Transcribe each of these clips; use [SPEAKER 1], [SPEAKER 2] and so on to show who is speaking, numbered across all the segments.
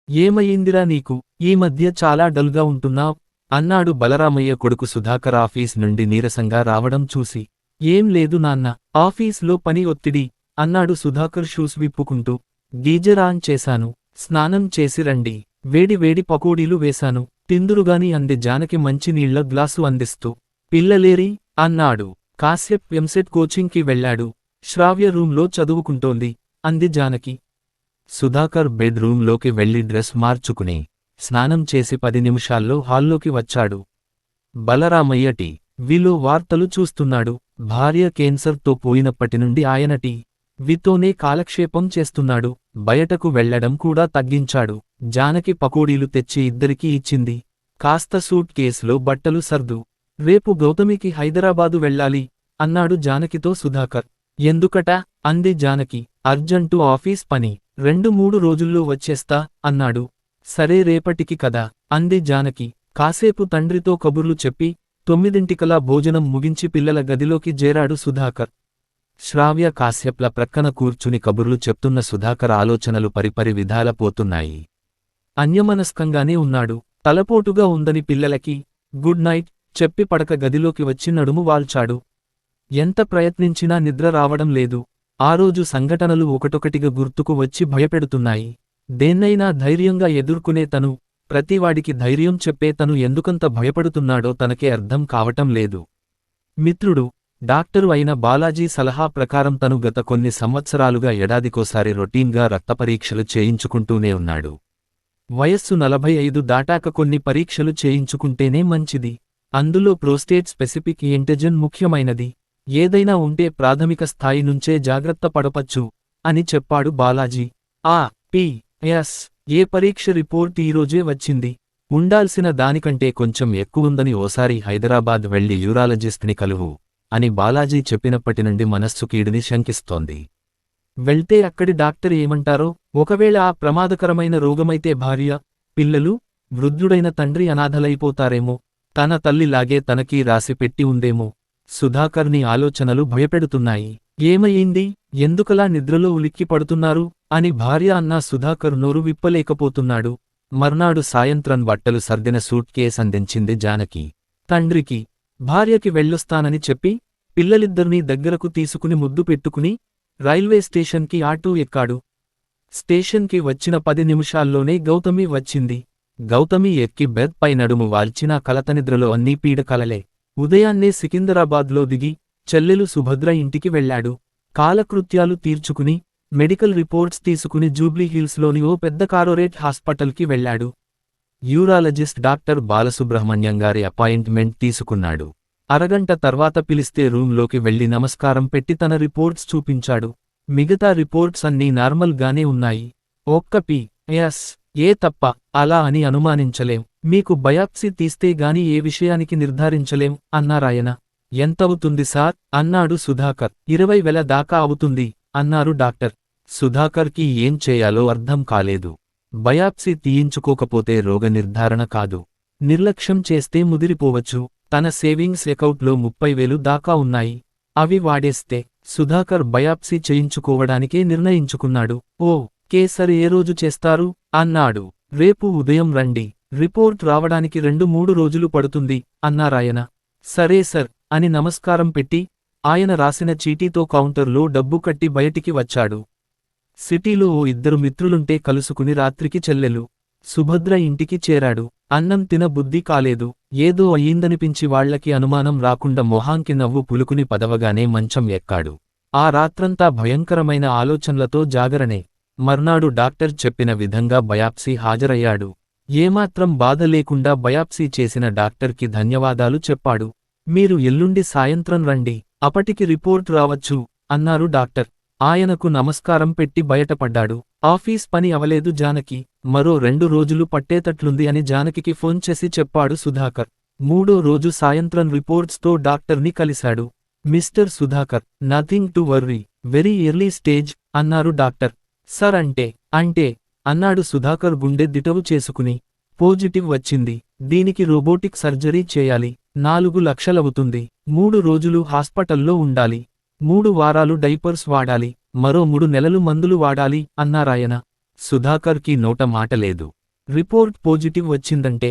[SPEAKER 1] ఏమయ్యిందిరా నీకు, ఈ మధ్య చాలా డల్గా ఉంటున్నావ్ అన్నాడు బలరామయ్య కొడుకు సుధాకర్ ఆఫీస్ నుండి నీరసంగా రావడం చూసి. ఏం లేదు నాన్న, ఆఫీస్లో పని ఒత్తిడి అన్నాడు సుధాకర్ షూస్ విప్పుకుంటూ. గీజర్ ఆన్ చేశాను, స్నానం చేసి రండి, వేడి వేడి పకోడీలు వేశాను, తిందురుగాని అంది జానకి మంచినీళ్ల గ్లాసు అందిస్తూ. పిల్లలేరి అన్నాడు. కాశ్యప్ ఎంసెట్ కోచింగ్కి వెళ్లాడు, శ్రావ్య రూంలో చదువుకుంటోంది అంది జానకి. సుధాకర్ బెడ్ రూంలోకి వెళ్లి డ్రెస్ మార్చుకుని స్నానం చేసి 10 నిమిషాల్లో హాల్లోకి వచ్చాడు. బలరామయ్య టీవీలో వార్తలు చూస్తున్నాడు. భార్య కేన్సర్తో పోయినప్పటినుండి ఆయన టీవీతోనే కాలక్షేపం చేస్తున్నాడు. బయటకు వెళ్లడం కూడా తగ్గించాడు. జానకి పకోడీలు తెచ్చి ఇద్దరికీ ఇచ్చింది. కాస్త సూట్ కేసులో బట్టలు సర్దు, రేపు గౌతమికి హైదరాబాదు వెళ్ళాలి అన్నాడు జానకితో సుధాకర్. ఎందుకట అంది జానకి. అర్జంటు ఆఫీస్ పని, 2-3 రోజుల్లో వచ్చేస్తా అన్నాడు. సరే రేపటికి కదా అంది జానకి. కాసేపు తండ్రితో కబుర్లు చెప్పి 9ంటికలా భోజనం ముగించి పిల్లల గదిలోకి జేరాడు సుధాకర్. శ్రావ్య కాశ్యప్ల ప్రక్కన కూర్చుని కబుర్లు చెప్తున్న సుధాకర్ ఆలోచనలు పరిపరి విధాల పోతున్నాయి. అన్యమనస్కంగానే ఉన్నాడు. తలపోటుగా ఉందని పిల్లలకి గుడ్ నైట్ చెప్పి పడక గదిలోకి వచ్చి నడుము వాల్చాడు. ఎంత ప్రయత్నించినా నిద్ర రావడం లేదు. ఆ రోజు సంఘటనలు ఒకటొకటిగా గుర్తుకు వచ్చి భయపెడుతున్నాయి. దేన్నైనా ధైర్యంగా ఎదుర్కొనే తను, ప్రతివాడికి ధైర్యం చెప్పే తను ఎందుకంత భయపడుతున్నాడో తనకే అర్థం కావటం లేదు. మిత్రుడు, డాక్టరు అయిన బాలాజీ సలహా ప్రకారం తను గత కొన్ని సంవత్సరాలుగా ఏడాదికోసారి రొటీన్గా రక్తపరీక్షలు చేయించుకుంటూనే ఉన్నాడు. వయస్సు 45 దాటాక కొన్ని పరీక్షలు చేయించుకుంటేనే మంచిది. అందులో ప్రోస్టేట్ స్పెసిఫిక్ యాంటిజెన్ ముఖ్యమైనది. ఏదైనా ఉంటే ప్రాథమిక స్థాయి నుంచే జాగ్రత్త పడపచ్చు అని చెప్పాడు బాలాజీ. ఏ పరీక్ష రిపోర్ట్ ఈరోజే వచ్చింది. ఉండాల్సిన దానికంటే కొంచెం ఎక్కువుందని ఓసారి హైదరాబాద్ వెళ్లి యూరాలజిస్ట్ని కలువు అని బాలాజీ చెప్పినప్పటినుండి మనస్సు కీడుని శంకిస్తోంది. వెళ్తే అక్కడి డాక్టర్ ఏమంటారో, ఒకవేళ ఆ ప్రమాదకరమైన రోగమైతే భార్య, పిల్లలు, వృద్ధుడైన తండ్రి అనాథలైపోతారేమో, తన తల్లిలాగే తనకీ రాసిపెట్టి ఉందేమో. సుధాకర్ని ఆలోచనలు భయపెడుతున్నాయి. ఏమయ్యింది, ఎందుకలా నిద్రలో ఉలిక్కి పడుతున్నారు అని భార్య అన్నా సుధాకర్ నోరు విప్పలేకపోతున్నాడు. మర్నాడు సాయంత్రం బట్టలు సర్దిన సూట్ కేస్ అందించింది జానకి. తండ్రికి, భార్యకి వెళ్ళొస్తానని చెప్పి పిల్లలిద్దరినీ దగ్గరకు తీసుకుని ముద్దు పెట్టుకుని రైల్వే స్టేషన్కి ఆటో ఎక్కాడు. స్టేషన్కి వచ్చిన 10 నిమిషాల్లోనే గౌతమి వచ్చింది. గౌతమి ఎక్కి బెడ్ పై నడుము వాల్చినా కలతనిద్రలో అన్నీ పీడకలలే. ఉదయాన్నే సికిందరాబాద్లో దిగి చెల్లెలు సుభద్ర ఇంటికి వెళ్లాడు. కాలకృత్యాలు తీర్చుకుని మెడికల్ రిపోర్ట్స్ తీసుకుని జూబ్లీహిల్స్లోని ఓ పెద్ద కార్పొరేట్ హాస్పిటల్కి వెళ్లాడు. యూరాలజిస్ట్ డాక్టర్ బాలసుబ్రహ్మణ్యం గారి అపాయింట్మెంట్ తీసుకున్నాడు. అరగంట తర్వాత పిలిస్తే రూంలోకి వెళ్లి నమస్కారం పెట్టి తన రిపోర్ట్స్ చూపించాడు. మిగతా రిపోర్ట్స్ అన్నీ నార్మల్ గానే ఉన్నాయి. ఒక్క ఏ తప్ప. అలా అని అనుమానించలేం. మీకు బయాప్సీ తీస్తే గాని ఏ విషయానికి నిర్ధారించలేం అన్నారాయన. ఎంతవుతుంది సార్ అన్నాడు సుధాకర్. 20,000 దాకా అవుతుంది అన్నారు డాక్టర్. సుధాకర్కి ఏం చేయాలో అర్థం కాలేదు. బయాప్సీ తీయించుకోకపోతే రోగ నిర్ధారణ కాదు, నిర్లక్ష్యం చేస్తే ముదిరిపోవచ్చు. తన సేవింగ్స్ అకౌంట్లో 30,000 దాకా ఉన్నాయి. అవి వాడేస్తే సుధాకర్ బయాప్సీ చేయించుకోవడానికే నిర్ణయించుకున్నాడు. సర్ ఏ రోజు చేస్తారు అన్నాడు. రేపు ఉదయం రండి, రిపోర్ట్ రావడానికి 2-3 రోజులు పడుతుంది అన్నారాయన. సరే సర్ అని నమస్కారం పెట్టి ఆయన రాసిన చీటీతో కౌంటర్లో డబ్బు కట్టి బయటికి వచ్చాడు. సిటీలో ఓ 2 మిత్రులుంటే కలుసుకుని రాత్రికి చెల్లెలు సుభద్ర ఇంటికి చేరాడు. అన్నం తిన బుద్ధి కాలేదు. ఏదో అయ్యిందనిపించి వాళ్లకి అనుమానం రాకుండా మొహాంకి నవ్వు పులుకుని పదవగానే మంచం ఎక్కాడు. ఆ రాత్రంతా భయంకరమైన ఆలోచనలతో జాగరణే. మర్నాడు డాక్టర్ చెప్పిన విధంగా బయాప్సీ హాజరయ్యాడు. ఏమాత్రం బాధ లేకుండా బయాప్సీ చేసిన డాక్టర్కి ధన్యవాదాలు చెప్పాడు. మీరు ఎల్లుండి సాయంత్రం రండి, అప్పటికి రిపోర్ట్ రావచ్చు అన్నారు డాక్టర్. ఆయనకు నమస్కారం పెట్టి బయటపడ్డాడు. ఆఫీస్ పని అవలేదు జానకి. మరో 2 రోజులు పట్టేతట్లుంది అని జానకికి ఫోన్ చేసి చెప్పాడు సుధాకర్. 3వ రోజు సాయంత్రం రిపోర్ట్స్తో డాక్టర్ని కలిశాడు. Mister Sudhakar, nothing to worry, very early stage అన్నారు డాక్టర్. సర్ అంటే అన్నాడు సుధాకర్ గుండె దిటవు చేసుకుని. పాజిటివ్ వచ్చింది. దీనికి రోబోటిక్ సర్జరీ చేయాలి. 4 లక్షలవుతుంది. 3 రోజులు హాస్పిటల్లో ఉండాలి. 3 వారాలు డైపర్స్ వాడాలి. మరో 3 నెలలు మందులు వాడాలి అన్నారాయన. సుధాకర్కి నోట మాటలేదు. రిపోర్ట్ పాజిటివ్ వచ్చిందంటే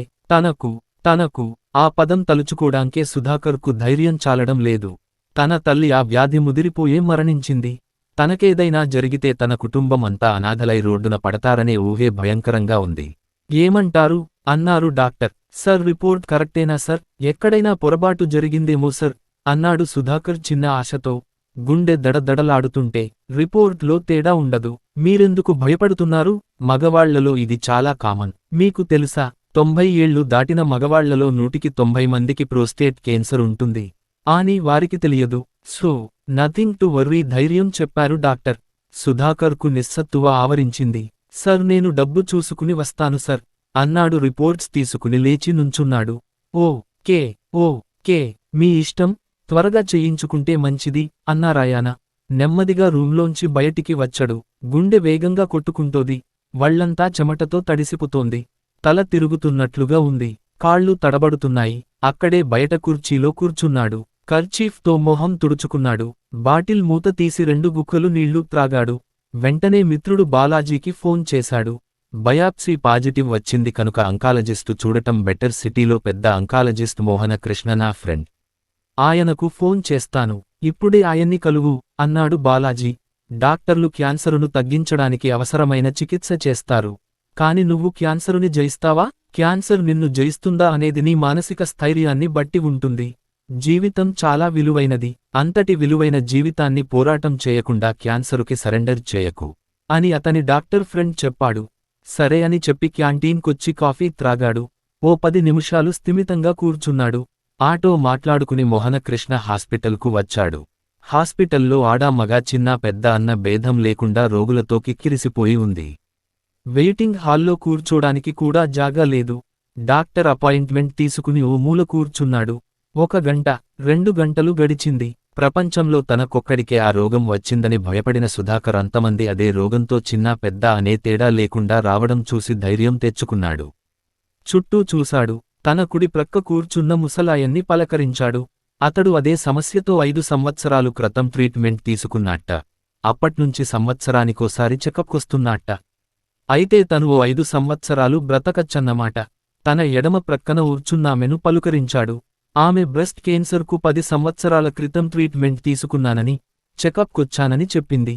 [SPEAKER 1] తనకు ఆ పదం తలుచుకోడాంకే సుధాకర్కు ధైర్యం చాలడం లేదు. తన తల్లి ఆ వ్యాధి ముదిరిపోయే మరణించింది. తనకేదైనా జరిగితే తన కుటుంబం అంతా అనాథలై రోడ్డున పడతారనే ఊహే భయంకరంగా ఉంది. ఏమంటారు? అన్నారు డాక్టర్. సర్, రిపోర్ట్ కరెక్టేనా సర్? ఎక్కడైనా పొరపాటు జరిగిందేమో సర్ అన్నాడు సుధాకర్ చిన్న ఆశతో. గుండె దడదడలాడుతుంటే రిపోర్ట్లో తేడా ఉండదు. మీరెందుకు భయపడుతున్నారు? మగవాళ్లలో ఇది చాలా కామన్. మీకు తెలుసా, 90 ఏళ్లు దాటిన మగవాళ్లలో 100కి 90 మందికి ప్రోస్టేట్ కేన్సర్ ఉంటుంది అని వారికి తెలియదు. సో నథింగ్ టు వర్రీ, ధైర్యం చెప్పారు డాక్టర్. సుధాకర్కు నిస్సత్తువ ఆవరించింది. సర్, నేను డబ్బు చూసుకుని వస్తాను సర్ అన్నాడు రిపోర్ట్స్ తీసుకుని లేచి నుంచున్నాడు. ఓకే మీ ఇష్టం, త్వరగా చేయించుకుంటే మంచిది అన్నారాయన. నెమ్మదిగా రూంలోంచి బయటికి వచ్చాడు. గుండె వేగంగా కొట్టుకుంటోంది. వళ్లంతా చెమటతో తడిసిపోతోంది. తల తిరుగుతున్నట్లుగా ఉంది. కాళ్ళు తడబడుతున్నాయి. అక్కడే బయట కుర్చీలో కూర్చున్నాడు. కర్చీఫ్తో మొహం తుడుచుకున్నాడు. బాటిల్ మూత తీసి 2 గుక్కలు నీళ్లు త్రాగాడు. వెంటనే మిత్రుడు బాలాజీకి ఫోన్ చేశాడు. బయాప్సీ పాజిటివ్ వచ్చింది కనుక అంకాలజిస్టు చూడటం బెటర్. సిటీలో పెద్ద అంకాలజిస్ట్ మోహన కృష్ణ నా ఫ్రెండ్. ఆయనకు ఫోన్ చేస్తాను. ఇప్పుడే ఆయన్ని కలువు అన్నాడు బాలాజీ. డాక్టర్లు క్యాన్సరును తగ్గించడానికి అవసరమైన చికిత్స చేస్తారు. కాని నువ్వు క్యాన్సరుని జయిస్తావా? క్యాన్సర్ నిన్ను జయిస్తుందా అనేది నీ మానసిక స్థైర్యాన్ని బట్టి ఉంటుంది. జీవితం చాలా విలువైనది. అంతటి విలువైన జీవితాన్ని పోరాటం చేయకుండా క్యాన్సరుకి సరెండర్ చేయకు అని అతని డాక్టర్ ఫ్రెండ్ చెప్పాడు. సరే అని చెప్పి క్యాంటీన్కొచ్చి కాఫీ త్రాగాడు. ఓ 10 నిమిషాలు స్థిమితంగా కూర్చున్నాడు. ఆటో మాట్లాడుకుని మోహనకృష్ణ హాస్పిటల్కు వచ్చాడు. హాస్పిటల్లో ఆడా మగా చిన్నా పెద్ద అన్న భేదం లేకుండా రోగులతో కిక్కిరిసిపోయి ఉంది. వెయిటింగ్ హాల్లో కూర్చోడానికి కూడా జాగా లేదు. డాక్టర్ అపాయింట్మెంట్ తీసుకుని ఓ మూల కూర్చున్నాడు. 1 గంట, 2 గంటలు గడిచింది. ప్రపంచంలో తనకొక్కడికే ఆ రోగం వచ్చిందని భయపడిన సుధాకర్ అంతమంది అదే రోగంతో చిన్నా పెద్ద అనే తేడా లేకుండా రావడం చూసి ధైర్యం తెచ్చుకున్నాడు. చుట్టూ చూశాడు. తన కుడి ప్రక్క కూర్చున్న ముసలాయన్ని పలకరించాడు. అతడు అదే సమస్యతో 5 సంవత్సరాలు క్రితం ట్రీట్మెంట్ తీసుకున్నట్ట. అప్పట్నుంచి సంవత్సరానికోసారి చెకప్కొస్తున్నట్ట. అయితే తను ఓ 5 సంవత్సరాలు బ్రతకచ్చన్నమాట. తన ఎడమ ప్రక్కన ఊర్చున్నామెను పలుకరించాడు. ఆమె బ్రెస్ట్ కేన్సర్కు 10 సంవత్సరాల క్రితం ట్రీట్మెంట్ తీసుకున్నానని, చెకప్కొచ్చానని చెప్పింది.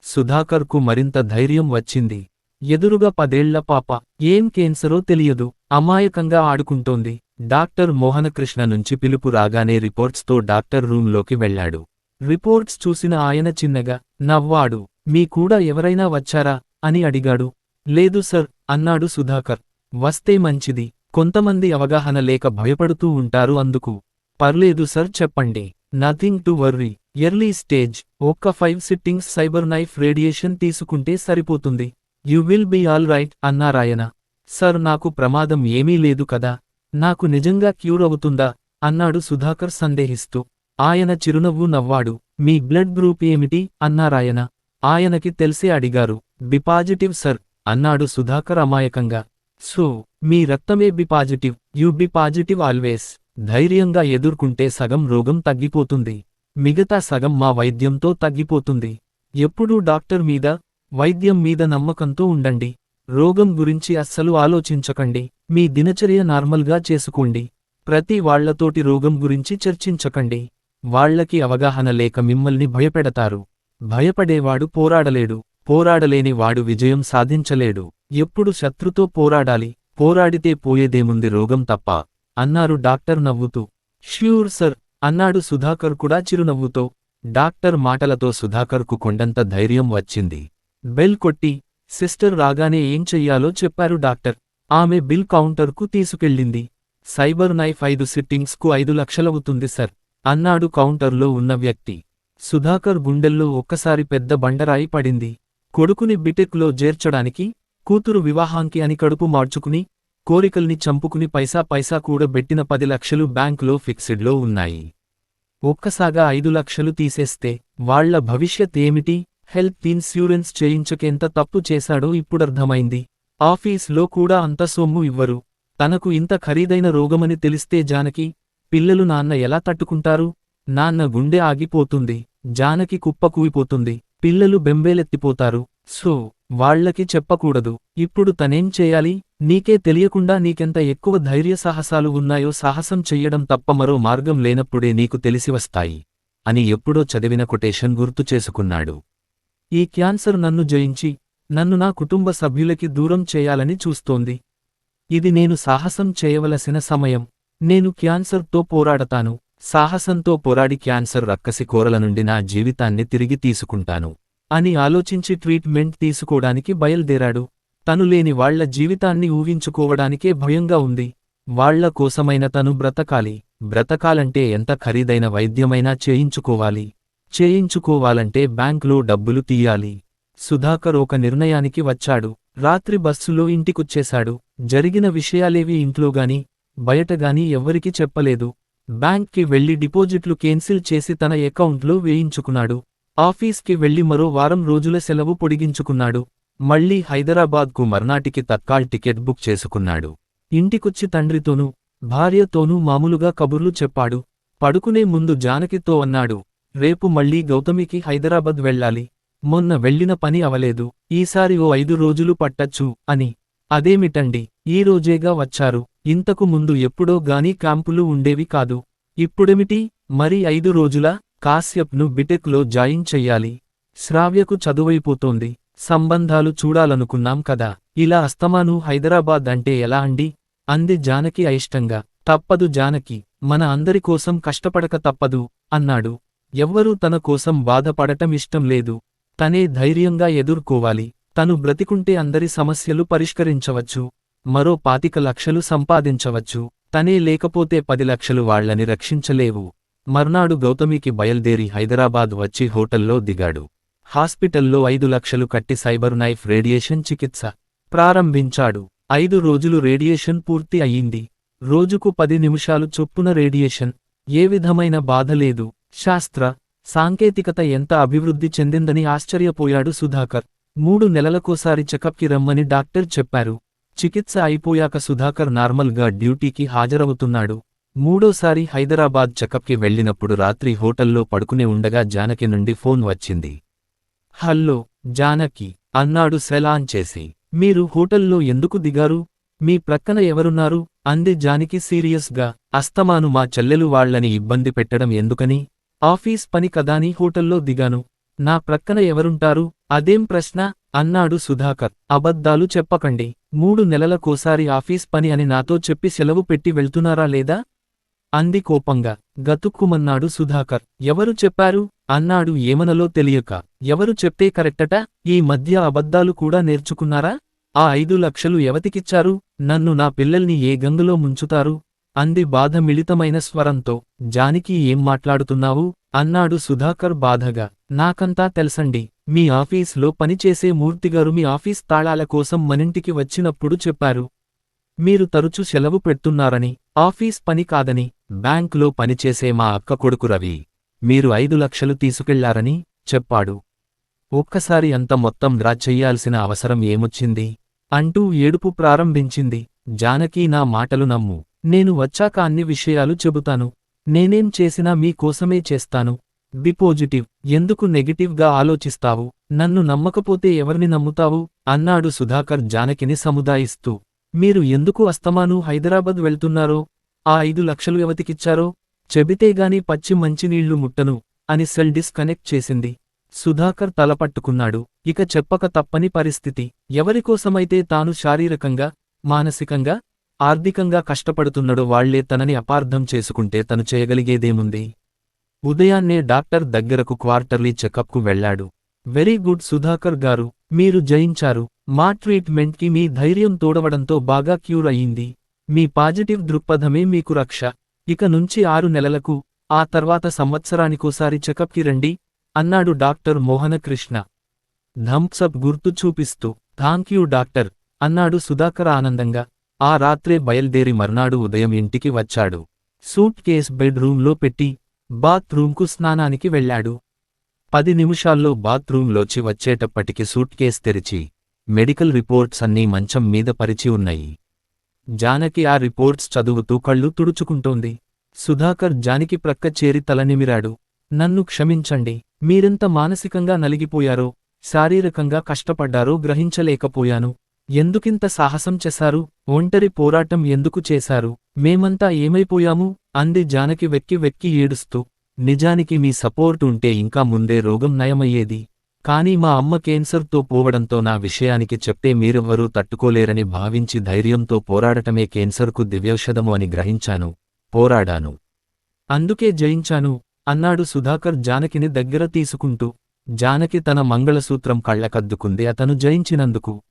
[SPEAKER 1] సుధాకర్కు మరింత ధైర్యం వచ్చింది. ఎదురుగా 10 ఏళ్ల పాప. ఏం కేన్సరో తెలియదు. అమాయకంగా ఆడుకుంటోంది. డాక్టర్ మోహనకృష్ణ నుంచి పిలుపు రాగానే రిపోర్ట్స్తో డాక్టర్ రూంలోకి వెళ్లాడు. రిపోర్ట్స్ చూసిన ఆయన చిన్నగా నవ్వాడు. మీ కూడా ఎవరైనా వచ్చారా అని అడిగాడు. లేదు సర్ అన్నాడు సుధాకర్. వస్తే మంచిది. కొంతమంది అవగాహన లేక భయపడుతూ ఉంటారు అందుకు. పర్లేదు సర్, చెప్పండి. Nothing to worry. Early stage. ఒక్క 5 సిట్టింగ్స్ సైబర్ నైఫ్ రేడియేషన్ తీసుకుంటే సరిపోతుంది. You will be all right అన్నారాయన. సర్, నాకు ప్రమాదం ఏమీ లేదు కదా? నాకు నిజంగా క్యూర్ అవుతుందా అన్నాడు సుధాకర్ సందేహిస్తూ. ఆయన చిరునవ్వు నవ్వాడు. మీ బ్లడ్ గ్రూప్ ఏమిటి అన్నారాయన. ఆయనకి తెలిసే అడిగారు. బి పాజిటివ్ సర్ అన్నాడు సుధాకర్ అమాయకంగా. సో మీ రక్తమే B positive. You be positive always. ధైర్యంగా ఎదుర్కొంటే సగం రోగం తగ్గిపోతుంది. మిగతా సగం మా వైద్యంతో తగ్గిపోతుంది. ఎప్పుడూ డాక్టర్ మీద, వైద్యం మీద నమ్మకంతో ఉండండి. రోగం గురించి అస్సలు ఆలోచించకండి. మీ దినచర్య నార్మల్గా చేసుకోండి. ప్రతి వాళ్లతోటి రోగం గురించి చర్చించకండి. వాళ్లకి అవగాహన లేక మిమ్మల్ని భయపెడతారు. భయపడేవాడు పోరాడలేడు. పోరాడలేని వాడు విజయం సాధించలేడు. ఎప్పుడు శత్రుతో పోరాడాలి. పోరాడితే పోయేదేముంది రోగం తప్ప అన్నారు డాక్టర్ నవ్వుతూ. ష్యూర్ సర్ అన్నాడు సుధాకర్ కూడా చిరునవ్వుతో. డాక్టర్ మాటలతో సుధాకర్కు కొండంత ధైర్యం వచ్చింది. బెల్ కొట్టి సిస్టర్ రాగానే ఏం చెయ్యాలో చెప్పారు డాక్టర్. ఆమె బిల్ కౌంటర్కు తీసుకెళ్ళింది. సైబర్ నైఫ్ 5 సిట్టింగ్స్కు 5 లక్షలవుతుంది సర్ అన్నాడు కౌంటర్లో ఉన్న వ్యక్తి. సుధాకర్ గుండెల్లో ఒక్కసారి పెద్ద బండరాయి పడింది. కొడుకుని బిటెక్లో చేర్చడానికి, కూతురు వివాహాంకి అని కడుపు మార్చుకుని, కోరికల్ని చంపుకుని పైసా కూడబెట్టిన 10 లక్షలు బ్యాంకులో ఫిక్స్డ్లో ఉన్నాయి. ఒక్కసాగా 5 లక్షలు తీసేస్తే వాళ్ల భవిష్యత్ ఏమిటి? హెల్త్ ఇన్సూరెన్స్ చేయించకెంత తప్పు చేశాడో ఇప్పుడర్థమైంది. ఆఫీస్లో కూడా అంత సొమ్ము ఇవ్వరు. తనకు ఇంత ఖరీదైన రోగమని తెలిస్తే జానకి, పిల్లలు నాన్న ఎలా తట్టుకుంటారు? నాన్న గుండె ఆగిపోతుంది. జానకి కుప్పకూలిపోతుంది. పిల్లలు బెంబేలెత్తిపోతారు. సో వాళ్ళకి చెప్పకూడదు. ఇప్పుడు తనేం చేయాలి? నీకే తెలియకుండా నీకెంత ఎక్కువ ధైర్య సాహసాలు ఉన్నాయో సాహసం చెయ్యడం తప్ప మరో మార్గం లేనప్పుడే నీకు తెలిసివస్తాయి అని ఎప్పుడో చదివిన కొటేషన్ గుర్తు చేసుకున్నాడు. ఈ క్యాన్సర్ నన్ను జయించి నన్ను నా కుటుంబ సభ్యులకి దూరం చేయాలని చూస్తోంది. ఇది నేను సాహసం చేయవలసిన సమయం. నేను క్యాన్సర్తో పోరాడతాను. సాహసంతో పోరాడి క్యాన్సర్ రక్కసి కోరల నుండి నా జీవితాన్ని తిరిగి తీసుకుంటాను అని ఆలోచించి ట్రీట్మెంట్ తీసుకోడానికి బయల్దేరాడు. తను లేని వాళ్ల జీవితాన్ని ఊహించుకోవడానికే భయంగా ఉంది. వాళ్ల కోసమైన తను బ్రతకాలి. బ్రతకాలంటే ఎంత ఖరీదైన వైద్యమైనా చేయించుకోవాలంటే బ్యాంకులో డబ్బులు తీయాలి. సుధాకర్ ఒక నిర్ణయానికి వచ్చాడు. రాత్రి బస్సులో ఇంటికొచ్చేశాడు. జరిగిన విషయాలేవీ ఇంట్లోగాని బయటగాని ఎవ్వరికీ చెప్పలేదు. బ్యాంక్కి వెళ్లి డిపాజిట్లు కేన్సిల్ చేసి తన అకౌంట్లో వేయించుకున్నాడు. ఆఫీస్కి వెళ్లి మరో వారం రోజుల సెలవు పొడిగించుకున్నాడు. మళ్లీ హైదరాబాద్కు మర్నాటికి తత్కాల్ టికెట్ బుక్ చేసుకున్నాడు. ఇంటికొచ్చి తండ్రితోనూ భార్యతోనూ మామూలుగా కబుర్లు చెప్పాడు. పడుకునే ముందు జానకితో అన్నాడు, రేపు మళ్లీ గౌతమికి హైదరాబాద్ వెళ్ళాలి. మొన్న వెళ్ళిన పని అవలేదు. ఈసారి ఓ 5 రోజులు పట్టచ్చు అని. అదేమిటండి, ఈ రోజేగా వచ్చారు. ఇంతకు ముందు ఎప్పుడో గానీ క్యాంపులు ఉండేవి కాదు. ఇప్పుడేమిటి మరి 5 రోజులా? కాశ్యప్ను బిటెక్లో జాయిన్ చెయ్యాలి. శ్రావ్యకు చదువైపోతోంది. సంబంధాలు చూడాలనుకున్నాం కదా. ఇలా అస్తమాను హైదరాబాద్ అంటే ఎలా అండి? అంది జానకి అయిష్టంగా. తప్పదు జానకి, మన అందరి కోసం కష్టపడక తప్పదు అన్నాడు. ఎవ్వరూ తన కోసం బాధపడటం ఇష్టం లేదు. తనే ధైర్యంగా ఎదుర్కోవాలి. తను బ్రతికుంటే అందరి సమస్యలు పరిష్కరించవచ్చు. మరో 25 లక్షలు సంపాదించవచ్చు. తనే లేకపోతే 10 లక్షలు వాళ్లని రక్షించలేవు. మర్నాడు గౌతమికి బయల్దేరి హైదరాబాద్ వచ్చి హోటల్లో దిగాడు. హాస్పిటల్లో 5 లక్షలు కట్టి సైబర్ నైఫ్ రేడియేషన్ చికిత్స ప్రారంభించాడు. 5 రోజులు రేడియేషన్ పూర్తి అయ్యింది. రోజుకు 10 నిమిషాలు చొప్పున రేడియేషన్. ఏ విధమైన బాధ లేదు. శాస్త్ర సాంకేతికత ఎంత అభివృద్ధి చెందిందని ఆశ్చర్యపోయాడు సుధాకర్. 3 నెలలకోసారి చెకప్కి రమ్మని డాక్టర్ చెప్పారు. చికిత్స అయిపోయాక సుధాకర్ నార్మల్గా డ్యూటీకి హాజరవుతున్నాడు. మూడోసారి హైదరాబాద్ చెకప్కి వెళ్లినప్పుడు రాత్రి హోటల్లో పడుకునే ఉండగా జానకి నుండి ఫోన్ వచ్చింది. హల్లో జానకి అన్నాడు సెల్ ఆన్ చేసి. మీరు హోటల్లో ఎందుకు దిగారు? మీ ప్రక్కన ఎవరున్నారు? అంది జానకి సీరియస్గా. అస్తమాను మా చెల్లెలు వాళ్లని ఇబ్బంది పెట్టడం ఎందుకని? ఆఫీస్ పని కదాని హోటల్లో దిగాను. నా ప్రక్కన ఎవరుంటారు? అదేం ప్రశ్న? అన్నాడు సుధాకర్. అబద్ధాలు చెప్పకండి. 3 నెలలకోసారి ఆఫీస్ పని అని నాతో చెప్పి సెలవు పెట్టి వెళ్తున్నారా లేదా? అంది కోపంగా. గతుక్కుమన్నాడు సుధాకర్. ఎవరు చెప్పారు? అన్నాడు ఏమనలో తెలియక. ఎవరు చెప్తే కరెక్టట? ఈ మధ్య అబద్ధాలు కూడా నేర్చుకున్నారా? ఆ 5 లక్షలు ఎవతికిచ్చారు? నన్ను నా పిల్లల్ని ఏ గంగలో ముంచుతారు? అంది బాధ మిళితమైన స్వరంతో. జానకి ఏం మాట్లాడుతున్నావు? అన్నాడు సుధాకర్ బాధగా. నాకంతా తెలుసండి. మీ ఆఫీస్లో పనిచేసే మూర్తిగారు మీ ఆఫీస్ తాళాల కోసం మనింటికి వచ్చినప్పుడు చెప్పారు. మీరు తరచు సెలవు పెడుతున్నారని, ఆఫీస్ పని కాదని. బ్యాంకులో పనిచేసే మా అక్క కొడుకు రవి మీరు 5 లక్షలు తీసుకెళ్లారని చెప్పాడు. ఒక్కసారి అంత మొత్తం డ్రా చెయ్యాల్సిన అవసరం ఏమొచ్చింది? అంటూ ఏడుపు ప్రారంభించింది. జానకి నా మాటలు నమ్ము. నేను వచ్చాక అన్ని విషయాలు చెబుతాను. నేనేం చేసినా మీ కోసమే చేస్తాను. Be positive. ఎందుకు నెగటివ్గా ఆలోచిస్తావు? నన్ను నమ్మకపోతే ఎవరిని నమ్ముతావు? అన్నాడు సుధాకర్ జానకిని సముదాయిస్తూ. మీరు ఎందుకు అస్తమాను హైదరాబాద్ వెళ్తున్నారో, ఆ 5 లక్షలు ఎవతికిచ్చారో చెబితేగాని పచ్చి మంచినీళ్లు ముట్టను అని సెల్ డిస్కనెక్ట్ చేసింది. సుధాకర్ తలపట్టుకున్నాడు. ఇక చెప్పక తప్పని పరిస్థితి. ఎవరికోసమైతే తాను శారీరకంగా, మానసికంగా, ఆర్థికంగా కష్టపడుతున్నాడో వాళ్లే తనని అపార్థం చేసుకుంటే తను చేయగలిగేదేముంది? ఉదయాన్నే డాక్టర్ దగ్గరకు క్వార్టర్లీ చెకప్కు వెళ్లాడు. వెరీ గుడ్ సుధాకర్ గారు, మీరు జయించారు. మా ట్రీట్మెంట్కి మీ ధైర్యం తోడవడంతో బాగా క్యూర్ అయ్యింది. మీ పాజిటివ్ దృక్పథమే మీకు రక్ష. ఇక నుంచి 6 నెలలకు, ఆ తర్వాత సంవత్సరానికోసారి చెకప్కి రండి అన్నాడు డాక్టర్ మోహనకృష్ణ థమ్ప్సప్ గుర్తు చూపిస్తూ. థాంక్యూ డాక్టర్ అన్నాడు సుధాకర్ ఆనందంగా. ఆ రాత్రే బయల్దేరి మర్నాడు ఉదయం ఇంటికి వచ్చాడు. సూట్ కేస్ బెడ్ రూంలో పెట్టి బాత్ రూంకు స్నానానికి వెళ్లాడు. 10 నిమిషాల్లో బాత్ రూంలోచి వచ్చేటప్పటికి సూట్ కేస్ తెరిచి మెడికల్ రిపోర్ట్స్ అన్నీ మంచం మీద పరిచి ఉన్నాయి. జానకి ఆ రిపోర్ట్స్ చదువుతూ కళ్ళు తుడుచుకుంటోంది. సుధాకర్ జానకి ప్రక్క చేరి తలనిమిరాడు. నన్ను క్షమించండి. మీరెంత మానసికంగా నలిగిపోయారో, శారీరకంగా కష్టపడ్డారో గ్రహించలేకపోయాను. ఎందుకింత సాహసం చేశారు? ఒంటరి పోరాటం ఎందుకు చేశారు? మేమంతా ఏమైపోయాము? అంది జానకి వెక్కి వెక్కి ఏడుస్తూ. నిజానికి మీ సపోర్ట్ ఉంటే ఇంకా ముందే రోగం నయమయ్యేది. కానీ మా అమ్మ కేన్సర్తో పోవడంతో నా విషయానికి చెప్తే మీరెవ్వరూ తట్టుకోలేరని భావించి ధైర్యంతో పోరాడటమే కేన్సర్కు దివ్యౌషధము అని గ్రహించాను. పోరాడాను. అందుకే జయించాను అన్నాడు సుధాకర్ జానకిని దగ్గర తీసుకుంటూ. జానకి తన మంగళసూత్రం కళ్ళకద్దుకుంది అతను జయించినందుకు.